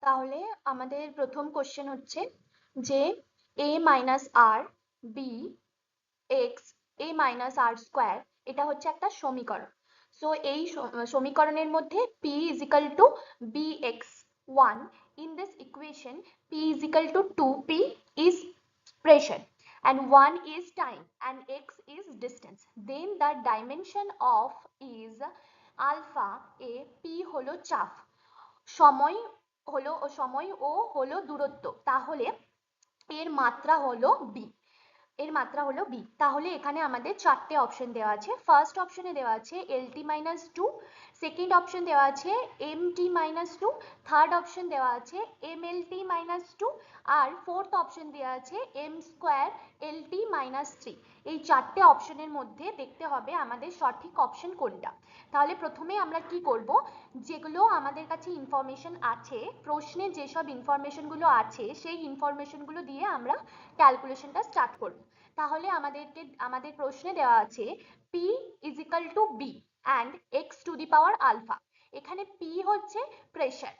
তাহলে আমাদের প্রথম কোশ্চেন হচ্ছে যে a মাইনাস আর বি এক্স a মাইনাস আর স্কোয়ার এটা হচ্ছে একটা সমীকরণ। সো এই সমীকরণের মধ্যে p is equal to bx1. In this equation p is equal to 2p is pressure and 1 is time and x is distance. Then the dimension of is alpha a, p হলো চাপ, সময় ও হলো দূরত্ব, তাহলে এর মাত্রা হলো বি। তাহলে এখানে আমাদের চারটে অপশন দেওয়া আছে। ফার্স্ট অপশনে দেওয়া আছে LT-2, সেকেন্ড অপশন দেওয়া আছে MT-2, থার্ড অপশন দেওয়া আছে MLT-2 আর ফোর্থ অপশন দেওয়া আছে M² LT-3। এই চারটে অপশনের মধ্যে দেখতে হবে আমাদের সঠিক অপশন কোনটা। তাহলে প্রথমে আমরা কি করব, যেগুলো আমাদের কাছে ইনফরমেশন আছে, প্রশ্নে যেসব ইনফরমেশনগুলো আছে সেই ইনফরমেশনগুলো দিয়ে আমরা ক্যালকুলেশনটা স্টার্ট করব। তাহলে আমাদের প্রশ্নে দেওয়া আছে p is equal to b and x to the power alpha। এখানে p হচ্ছে প্রেসার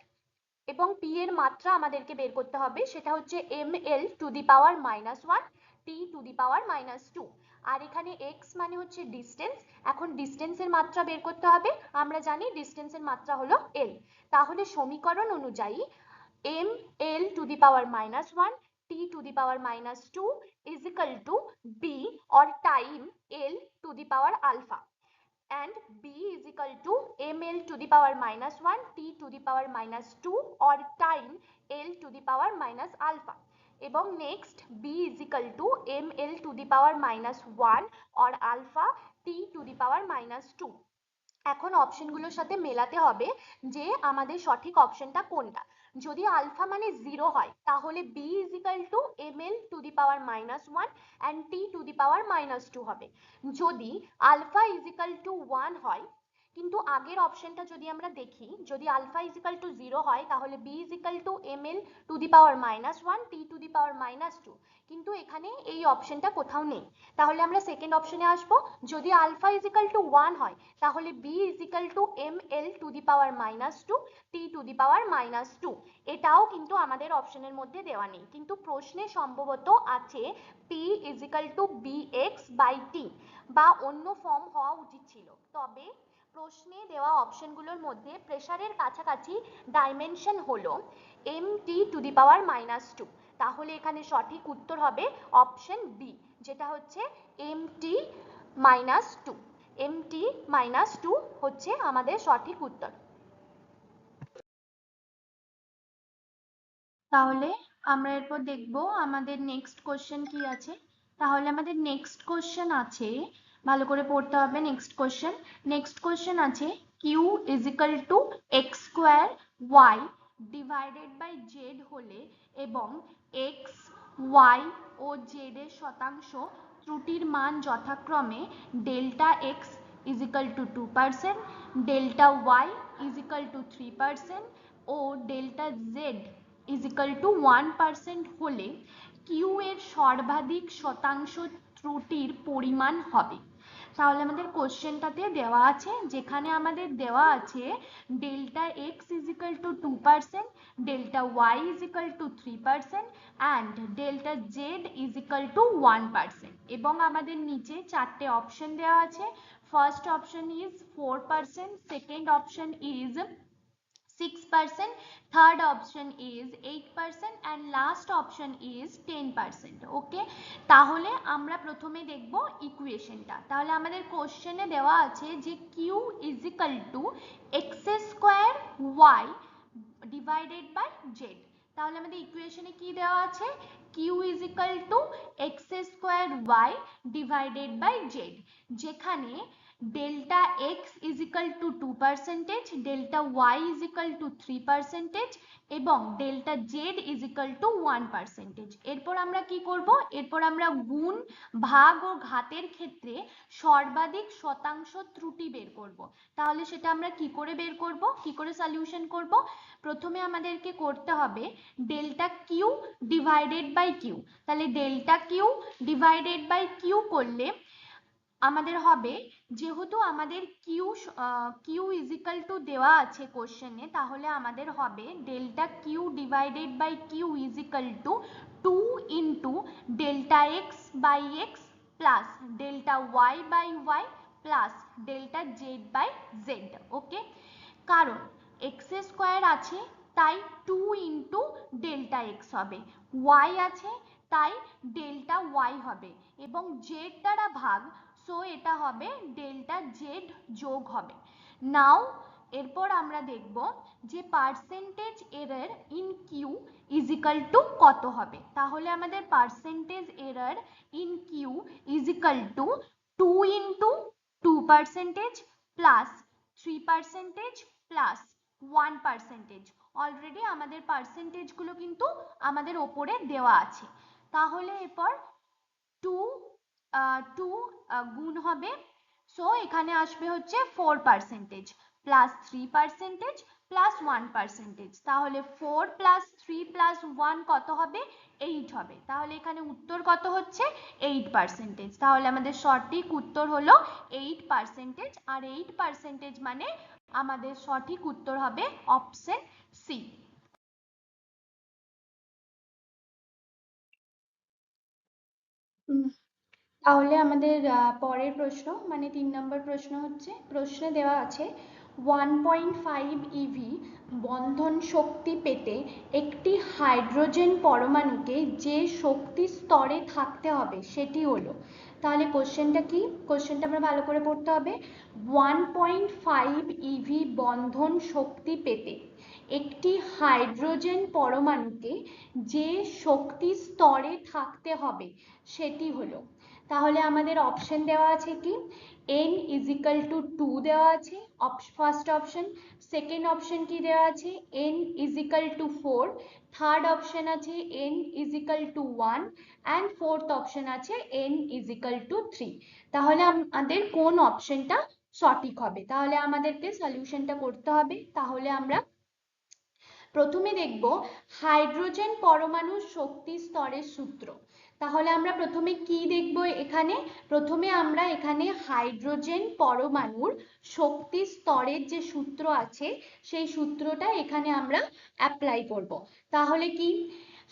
এবং p এর মাত্রা আমাদেরকে বের করতে হবে, সেটা হচ্ছে ml to the power -1 t to the power -2। আর এখানে x মানে হচ্ছে ডিস্টেন্স, এখন ডিস্টেন্সের মাত্রা বের করতে হবে, আমরা জানি ডিস্টেন্সের মাত্রা হলো l। তাহলে সমীকরণ অনুযায়ী ml to the power -1 t to the power -2 is equal to b or time l to the power alpha and b is equal to ml to the power -1 t to the power -2 or time l to the power minus alpha এবং next b is equal to ml to the power -1 or alpha t to the power -2। এখন অপশনগুলোর সাথে মেলাতে হবে যে আমাদের সঠিক অপশনটা কোনটা। যদি আলফা মানে 0 হয় তাহলে b is equal to ml to the power -1 and t to the power -2 হবে। যদি আলফা is equal to 1 হয়, কিন্তু আগের অপশনটা যদি আমরা দেখি, যদি আলফা is equal to 0 হয় তাহলে b is equal to ml to the power -1 t to the power -2, কিন্তু এখানে এই অপশনটা কোথাও নেই। তাহলে আমরা সেকেন্ড অপশনে আসবো, যদি আলফা is equal to 1 হয় তাহলে b is equal to ml to the power -2 t to the power -2। এটাও কিন্তু আমাদের অপশনের মধ্যে দেওয়া নেই, কিন্তু প্রশ্নে সম্ভবত আছে p is equal to bx by t বা অন্য ফর্ম হওয়া উচিত ছিল। তবে প্রশ্নে দেওয়া অপশনগুলোর মধ্যে প্রেসারের কাছাকাছি ডাইমেনশন হলো mt to the power -2। তাহলে এখানে সঠিক উত্তর হবে অপশন বি, যেটা হচ্ছে mt-2। mt-2 হচ্ছে আমাদের সঠিক উত্তর। তাহলে আমরা এরপর দেখব আমাদের নেক্সট কোশ্চেন কি আছে। তাহলে আমাদের নেক্সট কোশ্চেন আছে, ভালো করে পড়তে হবে। নেক্সট কোশ্চেন আছে q is equal to x² y divided by z হলে এবং x y ও z এর শতাংশ ত্রুটির মান যথাক্রমে delta x is equal to 2%, delta y is equal to 3% ও delta z is equal to 1% হলে q এর সর্বাধিক শতাংশ ত্রুটির পরিমাণ হবে। তাহলে আমাদের কোশ্চেনটাতে দেওয়া আছে, যেখানে আমাদের দেওয়া আছে delta x is equal to 2%, delta y is equal to 3% and delta z is equal to 1%, এবং আমাদের নিচে চারটে অপশন দেওয়া আছে। First option is 4%, second option is 6%, third option is 8% and last option is 10%। ওকে, তাহলে আমরা প্রথমে দেখব ইকুয়েশনটা। তাহলে আমাদের কোশ্চেনে দেওয়া আছে যে q is equal to x² y divided by z। তাহলে আমাদের ইকুয়েশনে কি দেওয়া আছে, q is equal to x² y divided by z, যেখানে delta x is equal to 2%, delta y is equal to 3% এবং delta z is equal to 1%। এরপর আমরা কি করব, এরপর আমরা গুণ, ভাগ ও ঘাতের ক্ষেত্রে সর্বাধিক শতাংশ ত্রুটি বের করব। তাহলে সেটা আমরা কি করে বের করব, কি করে সলিউশন করব। প্রথমে আমাদেরকে করতে হবে delta Q divided by Q. তাহলে delta Q divided by Q করলে আমাদের হবে, যেহেতু আমাদের কিউ ইজিক্যাল টু দেওয়া আছে কোশ্চেনে, তাহলে আমাদের হবে delta Q divided by Q is equal to 2 into delta X by X plus delta Y by Y plus delta Z by Z. Okay, কারণ এক্স স্কোয়ার আছে তাই 2 ইন্টু ডেল্টা এক্স হবে, ওয়াই আছে তাই ডেল্টা ওয়াই হবে, এবং Z দ্বারা ভাগ, সো এটা হবে ডেল্টা জেড যোগ হবে। নাও এরপর আমরা দেখব যে percentage error in q is equal to কত হবে। তাহলে আমাদের percentage error in q is equal to 2 into 2% plus 3% plus 1%। Already আমাদের পার্সেন্টেজগুলো কিন্তু আমাদের ওপরে দেওয়া আছে। তাহলে এরপর 2 গুণ হবে, সো এখানে আসবে হচ্ছে 4% প্লাস 3% প্লাস 1%। তাহলে 4 প্লাস 3 প্লাস 1 কত হবে? 8 হবে। তাহলে এখানে উত্তর কত হচ্ছে? 8%। তাহলে আমাদের সঠিক উত্তর হলো 8%, আর 8% মানে আমাদের সঠিক উত্তর হবে অপশন সি। তাহলে আমাদের পরের প্রশ্ন মানে 3 নম্বর প্রশ্ন হচ্ছে, প্রশ্নে দেওয়া আছে 1.5 ইভি বন্ধন শক্তি পেতে একটি হাইড্রোজেন পরমাণুকে যে শক্তি স্তরে থাকতে হবে সেটি হলো। তাহলে কোশ্চেনটা কি? কোশ্চেনটা আমরা ভালো করে পড়তে হবে। 1.5 ইভি বন্ধন শক্তি পেতে একটি হাইড্রোজেন পরমাণুকে যে শক্তি স্তরে থাকতে হবে সেটি হলো। তাহলে আমাদের অপশন দেওয়া আছে কি, n ইজিক্যাল টু 2 দেওয়া আছে ফার্স্ট অপশন, সেকেন্ড অপশন কি দেওয়া আছে n equal to 4, third option আছে n equal to 1 and fourth option আছে n ইজিক্যাল টু 3। তাহলে আমাদের কোন অপশনটা সঠিক হবে? তাহলে আমাদেরকে সলিউশনটা করতে হবে। তাহলে আমরা প্রথমে দেখব হাইড্রোজেন পরমাণুর শক্তি স্তরের সূত্র। তাহলে আমরা প্রথমে কি দেখব? এখানে প্রথমে আমরা এখানে হাইড্রোজেন পরমাণুর শক্তি স্তরের যে সূত্র আছে সেই সূত্রটা এখানে আমরা অ্যাপ্লাই করব। তাহলে কি,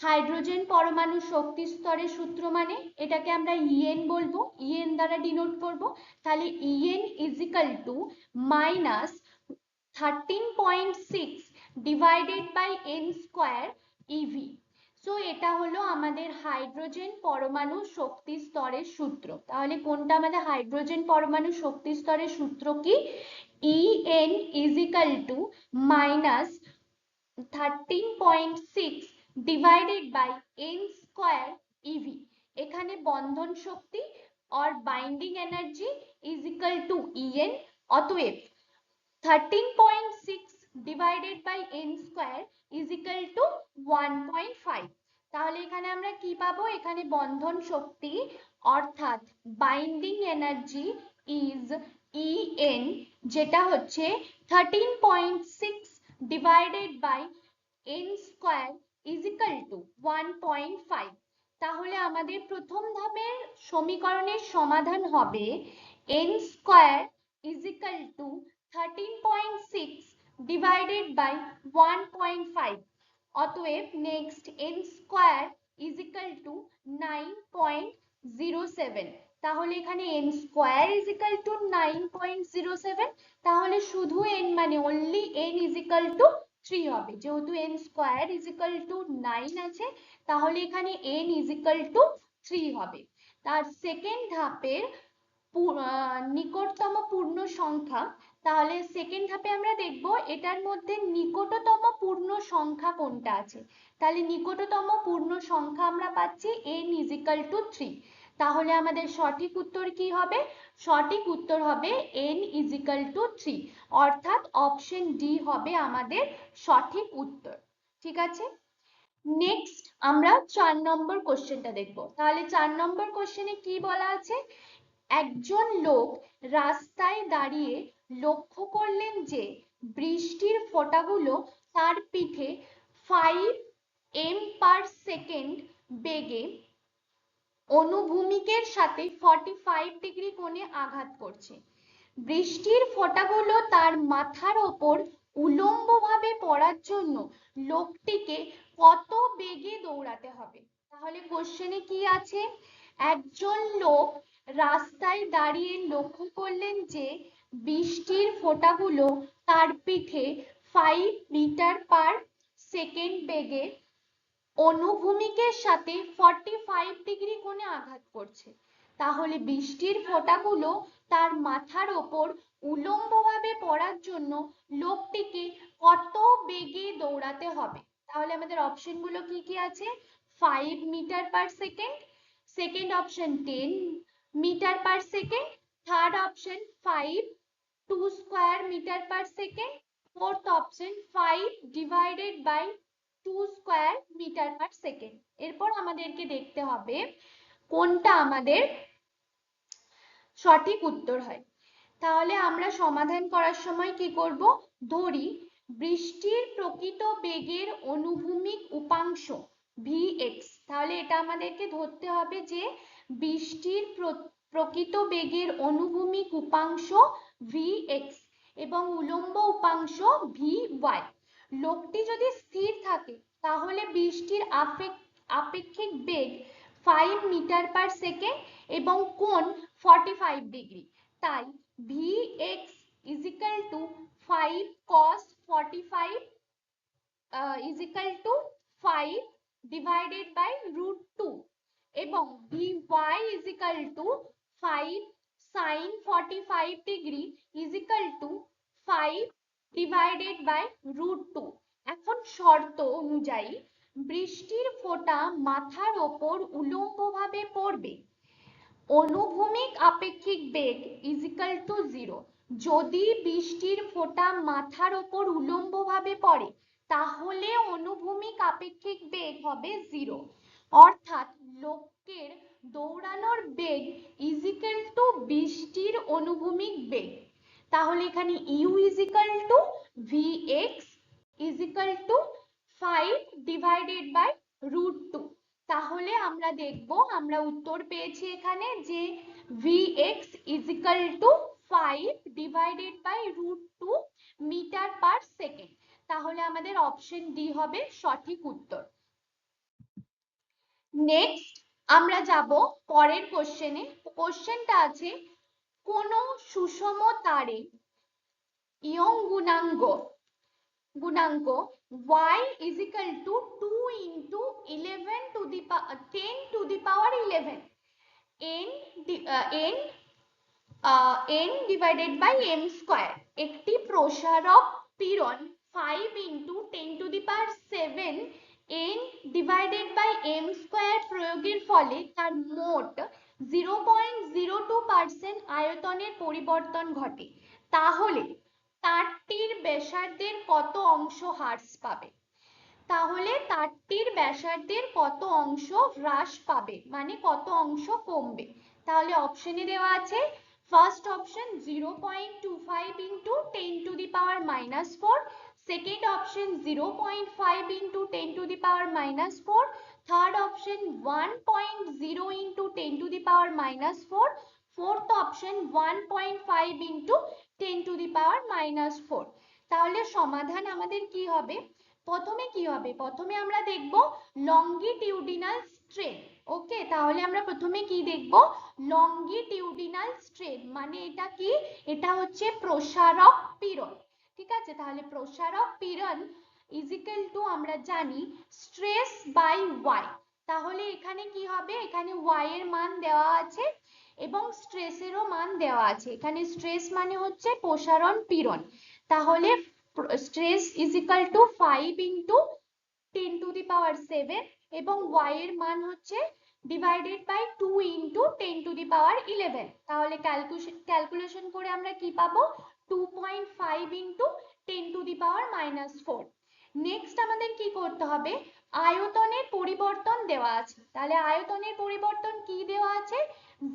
হাইড্রোজেন পরমাণুর শক্তি স্তরের সূত্র মানে এটাকে আমরা ইএন বলবো, ইএন দ্বারা ডিনোট করব। তাহলে E n equal to minus 13.6 divided by n square eV. So এটা হলো আমাদের হাইড্রোজেন পরমাণু শক্তি স্তরের সূত্র। তাহলে কোনটা আমাদের হাইড্রোজেন পরমাণু শক্তি স্তরের সূত্র কি? En equal to minus 13.6 divided by n square eV. এখানে বন্ধন শক্তি or binding energy equal to En, অতএব 13.6 divided by n square is equal to 1.5। তাহলে এখানে আমরা কি পাবো? এখানে বন্ধন শক্তি অর্থাৎ বাইন্ডিং এনার্জি ইজ En, যেটা হচ্ছে 13.6 divided by n square is equal to 1.5। তাহলে আমাদের প্রথম ধাপের সমীকরণের সমাধান হবে n square is equal to 13.6 divided by 1.5। অতএব next n square is equal to 9.07। তাহলে এখানে n square is equal to 9.07, তাহলে শুধু n মানে only n is equal to 3 হবে। যেহেতু n square is equal to 9 আছে, তাহলে এখানে n is equal to 3 হবে। তার সেকেন্ড ধাপের নিকটতম পূর্ণ সংখ্যা, তাহলে সেকেন্ড ধাপে আমরা দেখব এটার মধ্যে নিকটতম পূর্ণ সংখ্যা কোনটা আছে। তাহলে নিকটতম পূর্ণ সংখ্যা আমরা পাচ্ছি n is equal to 3। তাহলে আমাদের সঠিক উত্তর কি হবে? সঠিক উত্তর হবে n is equal to 3, অর্থাৎ অপশন ডি হবে আমাদের সঠিক উত্তর। ঠিক আছে, নেক্সট আমরা 4 নম্বর কোশ্চেনটা দেখব। তাহলে 4 নম্বর কোশ্চেনে কি বলা আছে? একজন লোক রাস্তায় দাঁড়িয়ে লক্ষ্য করলেন যে বৃষ্টির ফোঁটাগুলো তার পিঠে 5 m/s বেগে অনুভূমিকের সাথে 45 ডিগ্রি কোণে আঘাত করছে। বৃষ্টির ফোঁটাগুলো তার মাথার ওপর উলম্বভাবে পড়ার জন্য লোকটিকে কত বেগে দৌড়াতে হবে? তাহলে কোশ্চেনে কি আছে, একজন লোক রাস্তায় দাঁড়িয়ে লক্ষ্য করলেন যে বৃষ্টির ফোঁটাগুলো তার পিঠে 5 মিটার পার সেকেন্ড বেগে অনুভূমিকের সাথে 45 ডিগ্রি কোণে আঘাত করছে। তাহলে বৃষ্টির ফোঁটাগুলো তার মাথার ওপর উলম্বভাবে পড়ার জন্য লোকটিকে কত বেগে দৌড়াতে হবে? তাহলে আমাদের অপশন গুলো কি কি আছে, 5 metre per second, second option 10 metre per second, third option 5 2 square metre per second, fourth option 5 divided by 2 square metre per second. এরপর আমাদেরকে দেখতে হবে কোনটা আমাদের সঠিক উত্তর হয়। তাহলে আমরা সমাধান করার সময় কি করব, ধরি বৃষ্টির প্রকৃত বেগের অনুভূমিক উপাংশ vx, তাহলে এটা আমাদেরকে ধরতে হবে যে বৃষ্টির প্রকৃত বেগের অনুভূমিক উপাংশ vx এবং উলম্ব উপাংশ vy। লোকটি যদি স্থির থাকে তাহলে বৃষ্টির আপেক্ষিক বেগ 5 মিটার পার সেকেন্ড এবং কোণ 45 ডিগ্রি, তাই vx is equal to 5 cos 45 is equal to 5 divided by root 2 এবং vy is equal to 5 sin 45 degree is equal to 5 divided by root 2। এখন শর্ত অনুযায়ী বৃষ্টির ফোঁটা মাথার ওপর উলম্বভাবে পড়বে, অনুভূমিক আপেক্ষিক বেগ is equal to 0। যদি বৃষ্টির ফোঁটা মাথার ওপর উলম্বভাবে পড়ে তাহলে অনুভূমিক আপেক্ষিক বেগ হবে 0, অর্থাৎ লোকের দৌড়ানোর বেগ is equal to বৃষ্টির অনুভূমিক বেগ। তাহলে এখানে u is equal to vx is equal to 5 divided by root 2। তাহলে আমরা দেখব আমরা উত্তর পেয়েছি এখানে যে vx is equal to 5 divided by root 2 metre per second. তাহলে আমাদের অপশন ডি হবে সঠিক উত্তর। নেক্সট আমরা যাব পরের কোশ্চেনে। কোশ্চেনটা আছে কোন সুষম তারে ইয়ং গুণাঙ্ক y is equal to 2 into 11 to the 10 to the power 11 n divided by m square একটি প্রসারক পীড়ন 5 into 10 to the power 7 n divided by m square প্রয়োগের ফলে তার মোট 0.02% আয়তনের পরিবর্তন ঘটে, তাহলে তারটির ব্যাসার্ধের কত অংশ হ্রাস পাবে? তাহলে তারটির ব্যাসার্ধের কত অংশ হ্রাস পাবে মানে কত অংশ কমবে? তাহলে অপশনে দেওয়া আছে first option 0.25 into 10 to the power -4, second option 0.5 into 10 to the power -4, third option 1.0 into 10 to the power -4, fourth option 1.5 into 10 to the power -4। তাহলে সমাধান আমাদের কি হবে? প্রথমে আমরা দেখব লংগিটিউডিনাল স্ট্রেন। ওকে, তাহলে আমরা প্রথমে কি দেখব, লংগিটিউডিনাল স্ট্রেন মানে এটা কি, এটা হচ্ছে প্রসারক পীড়ন। ঠিক আছে, তাহলে প্রসারক পীড়ন ইজ ইকুয়াল টু আমরা জানি স্ট্রেস বাই ওয়াই। তাহলে এখানে কি হবে, এখানে ওয়াই এর মান দেওয়া আছে এবং স্ট্রেসেরও মান দেওয়া আছে। এখানে স্ট্রেস মানে হচ্ছে প্রসারণ পীড়ন, তাহলে stress is equal to 5 into 10 to the power 7 এবং y এর মান হচ্ছে divided by 2 into 10 to the power 11। তাহলে ক্যালকুলেশন করে আমরা কি পাবো, 2.5 into 10 to the power -4। Next আমাদের কি করতে হবে, আয়তনের পরিবর্তন দেওয়া আছে। তাহলে আয়তনের পরিবর্তন কি দেওয়া আছে,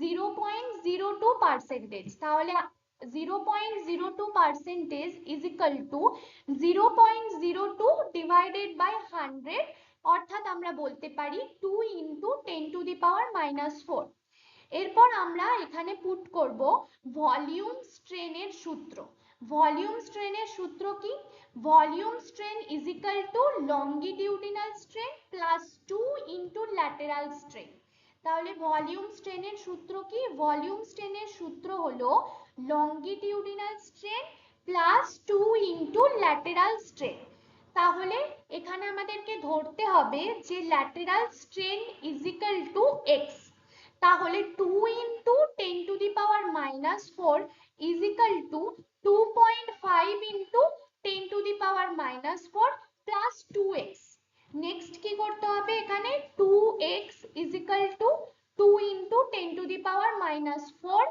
0.02%। তাহলে 0.02% is equal to 0.02 divided by 100 অর্থাৎ আমরা বলতে পারি 2 ইন্টু 10 টু দি পাওয়ার -4। এরপর আমরা এখানে পুট করব ভলিউম স্ট্রেনের সূত্র। ভলিউম স্ট্রেনের সূত্র কি? Volume strain is equal two longitudinal strain plus 2 into lateral strain. তাহলে ভলিউম স্ট্রেনের সূত্র কি? ভলিউম স্ট্রেনের সূত্র হলো longitudinal strain plus 2 into lateral strain. তাহলে এখানে আমাদেরকে ধরতে হবে যে lateral strain is equal two x. তাহলে 2 into 10 to the power -4 is equal two 2.5 into 10 to the power -4 plus 2x। Next কি করতে হবে? এখানে 2x is equal to 2 into 10 to the power -4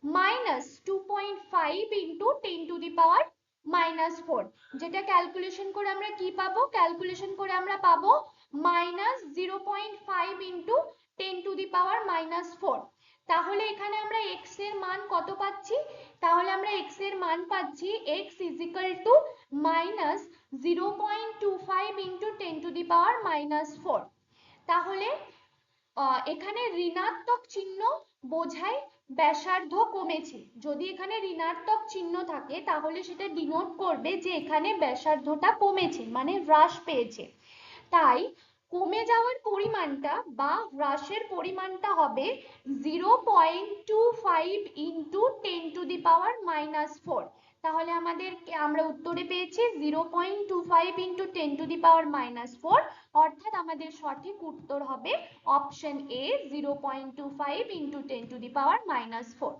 minus 2.5 into 10 to the power -4, যেটা calculation করে আমরা কি পাবো? ক্যালকুলেশন করে আমরা পাবো -0.5 ইন্টু 10 টু দি পাওয়ার -4। তাহলে এখানে আমরা x এর মান কত পাচ্ছি? তাহলে আমরা x এর মান পাচ্ছি x is equal to -0.25 into 10 to the power -4। তাহলে এখানে ঋণাত্মক চিহ্ন বোঝায় ব্যাসার্ধ কমেছে। যদি এখানে ঋণাত্মক চিহ্ন থাকে তাহলে সেটা ডিনোট করবে যে এখানে ব্যাসার্ধটা কমেছে, মানে হ্রাস পেয়েছে। তাই কমে যাওয়ার পরিমাণটা বা হ্রাসের পরিমাণটা হবে 0.25 ইন্টু 10 টু দি পাওয়ার -4। তাহলে আমরা উত্তরে পেয়েছি 0.25 ইন্টু 10 টু দি পাওয়ার -4, অর্থাৎ আমাদের সঠিক উত্তর হবে option A 0.25 into 10 to the power -4।